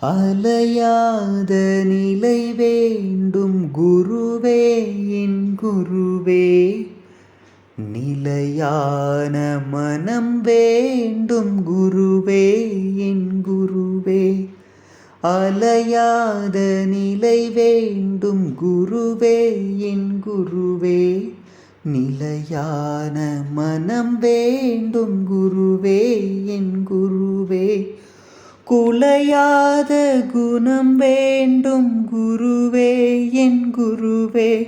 அலையாத நிலை வேண்டும் குருவே என் குருவே. நிலையான மனம் வேண்டும் குருவே என் குருவே. அலையாத நிலை வேண்டும் குருவே என் குருவே. நிலையான மனம் வேண்டும் குருவே என் குருவே. குலையாத குணம் வேண்டும் குருவே என் குருவே.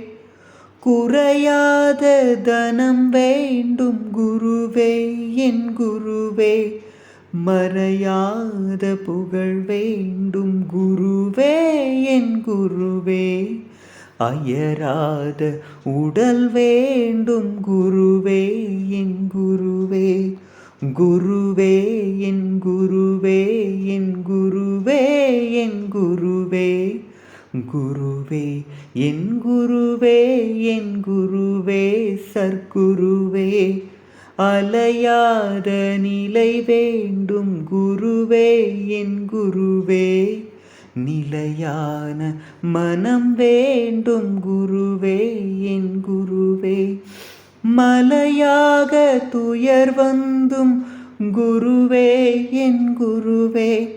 குறையாத தனம் வேண்டும் குருவே என் குருவே. மறையாத புகழ் வேண்டும் குருவே என் குருவே. அயராத உடல் வேண்டும் குருவே என் குருவே. குருவே என் குருவே என் குருவே என் குருவே. குருவே என் குருவே என் குருவே சற்குருவே. அலையாத நிலை வேண்டும் குருவே என் குருவே. நிலையான மனம் வேண்டும் குருவே என் குருவே. மலையாக துயர் வந்தும் குருவே என் குருவே.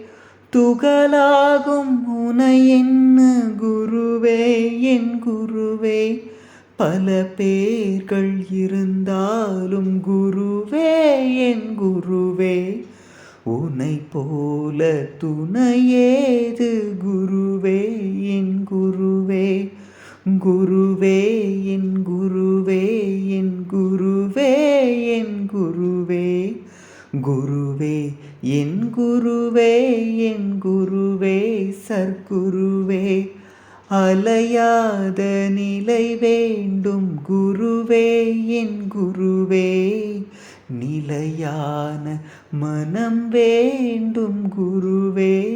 துகளாகும் உனை என்ன குருவே என் குருவே. பல பேர்கள் இருந்தாலும் குருவே என் குருவே. உனை போல துணையேது குருவே என் குருவே. குருவே என் குருவே என் குருவே என் குருவே. குருவே என் குருவே என் குருவே சற்குருவே. அலையாத நிலை வேண்டும் குருவே என் குருவே. நிலையான மனம் வேண்டும் குருவே